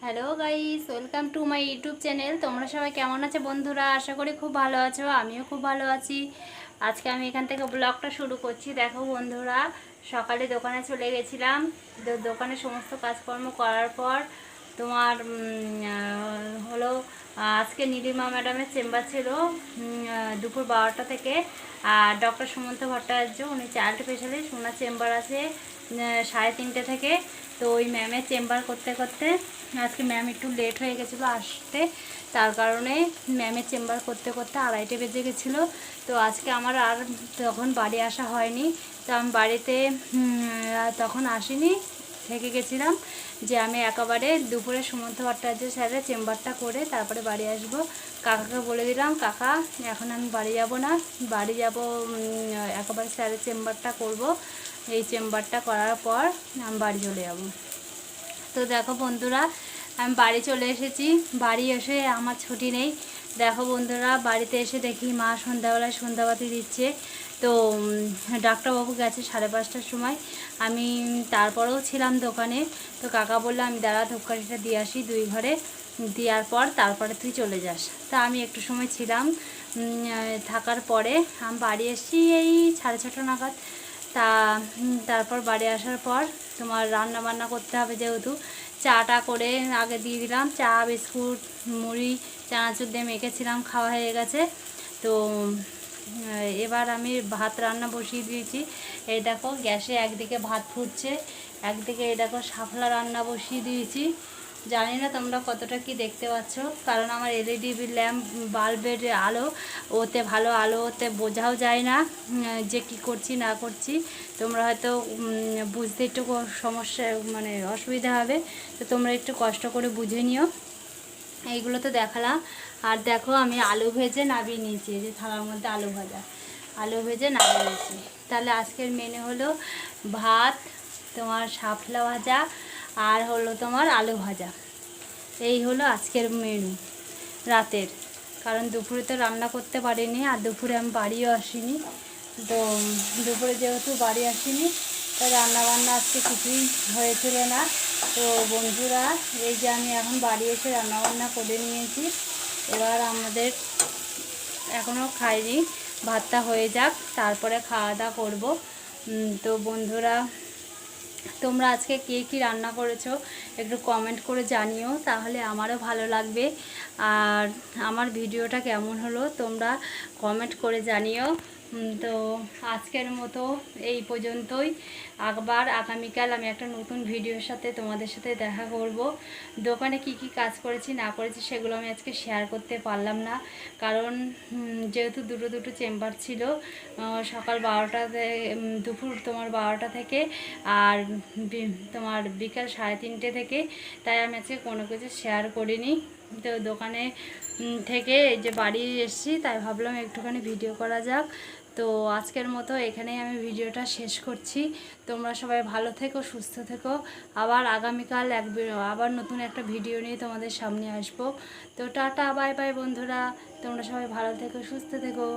Hello guys, welcome to my YouTube channel. তোমরা সবাই কেমন আছো বন্ধুরা? আশা করি খুব ভালো আছো, আমিও খুব ভালো আছি। আজকে আমি এখান থেকে ব্লগটা শুরু করছি। দেখো বন্ধুরা, সকালে দোকানে চলে গেছিলাম। দোকানে সমস্ত কাজকর্ম করার পর তোমার হলো আজকে নীলিমা ম্যাডামের চেম্বার ছিল দুপুর 12টা থেকে। আর ডক্টর সুমন্ত ভট্টাচার্য, উনি চাইল্ড স্পেশালিস্ট, ওনার চেম্বার আছে 3:30 থেকে। তো ওই ম্যামের চেম্বার করতে করতে আজকে ম্যাম একটু লেট হয়ে গেছিলো আসতে, তার কারণে ম্যামের চেম্বার করতে করতে 2:30 বেজে গেছিলো। তো আজকে আমার আর তখন বাড়ি আসা হয়নি। তো আমি বাড়িতে তখন আসিনি, থেকে গেছিলাম যে আমি একেবারে দুপুরে সুমন্ত ভট্টাচার্য স্যারের চেম্বারটা করে তারপরে বাড়ি আসব। কাকাকে বলে দিলাম, কাকা এখন আমি বাড়ি যাব না, বাড়ি যাব একেবারে স্যারের চেম্বারটা করব। এই চেম্বারটা করার পর আমি বাড়ি চলে যাব। তো দেখো বন্ধুরা, আমি বাড়ি চলে এসেছি। বাড়ি এসে আমার ছুটি নেই। দেখো বন্ধুরা, বাড়িতে এসে দেখি মা সন্ধ্যাবেলায় সন্ধ্যাবাতি দিচ্ছে। তো ডাক্তারবাবু গেছে 5:30টার সময়। আমি তারপরেও ছিলাম দোকানে। তো কাকা বললো আমি দাঁড়া ধূপকাঠিটা দিয়ে আসি 2 ঘরে, দেওয়ার পর তারপরে তুই চলে যাস। তা আমি একটু সময় ছিলাম, থাকার পরে আমি বাড়ি এসেছি এই 6:30 নাগাদ। তারপর বাড়ি আসার পর তোমার রান্না বান্না করতে হবে, যেহেতু চাটা করে আগে দিয়ে দিলাম। চা বিস্কুট মুড়ি চানাচুর দিয়ে মেখেছিলাম, খাওয়া হয়ে গেছে। তো এবার আমি ভাত রান্না বসিয়ে দিয়েছি। এই দেখো গ্যাসে একদিকে ভাত ফুটছে, একদিকে এই দেখো শাপলা রান্না বসিয়ে দিয়েছি। জানি না তোমরা কতটা কি দেখতে পাচ্ছ, কারণ আমার এলইডি ল্যাম্প বাল্বের আলো, ওতে ভালো আলো, ওতে বোঝাও যায় না যে কি করছি না করছি। তোমরা হয়তো বুঝতে একটু সমস্যা, মানে অসুবিধা হবে। তো তোমরা একটু কষ্ট করে বুঝে নিও। এইগুলো তো দেখালাম। আর দেখো আমি আলু ভেজে নামিয়ে নিয়েছি, এই যে থালার মধ্যে আলু ভেজে নামিয়ে নিয়েছি। তাহলে আজকের মেনু হলো ভাত, তোমার শাপলা ভাজা, আর হলো তোমার আলু ভাজা। এই হলো আজকের মেনু রাতের। কারণ দুপুরে তো রান্না করতে পারিনি, আর দুপুরে আমি বাড়িও আসিনি। তো দুপুরে যেহেতু বাড়ি আসিনি, তাই রান্নাবান্না আজকে কিছুই হয়েছিল না। তো বন্ধুরা, এই যে আমি এখন বাড়ি এসে রান্নাবান্না করে নিয়েছি। এবার আমাদের এখনও খাইনি, ভাতটা হয়ে যাক তারপরে খাওয়া দাওয়া করবো। তো বন্ধুরা, তোমরা আজকে কে কী রান্না করেছো একটু কমেন্ট করে জানিও, তাহলে আমারও ভালো লাগবে। আর আমার ভিডিওটা কেমন হলো তোমরা কমেন্ট করে জানিও। তো আজকের মতো এই পর্যন্তই। আবার আগামীকাল আমি একটা নতুন ভিডিওর সাথে তোমাদের সাথে দেখা করব। দোকানে কি কি কাজ করেছি না করেছি সেগুলো আমি আজকে শেয়ার করতে পারলাম না, কারণ যেহেতু দুটো চেম্বার ছিল, সকাল 12টাতে, দুপুর তোমার 12টা থেকে, আর তোমার বিকাল 3:30 থেকে। তাই আমি আজকে কোনো কিছু শেয়ার করিনি। তো দোকানে থেকে এই যে বাড়ি এসেছি, তাই ভাবলাম একটুখানি ভিডিও করা যাক। তো আজকের মতো এখানেই আমি ভিডিওটা শেষ করছি। তোমরা সবাই ভালো থেকো, সুস্থ থেকো। আবার আগামীকাল আবার নতুন একটা ভিডিও নিয়ে তোমাদের সামনে আসবো। তো টাটা, বাই বাই বন্ধুরা। তোমরা সবাই ভালো থেকো, সুস্থ থেকো।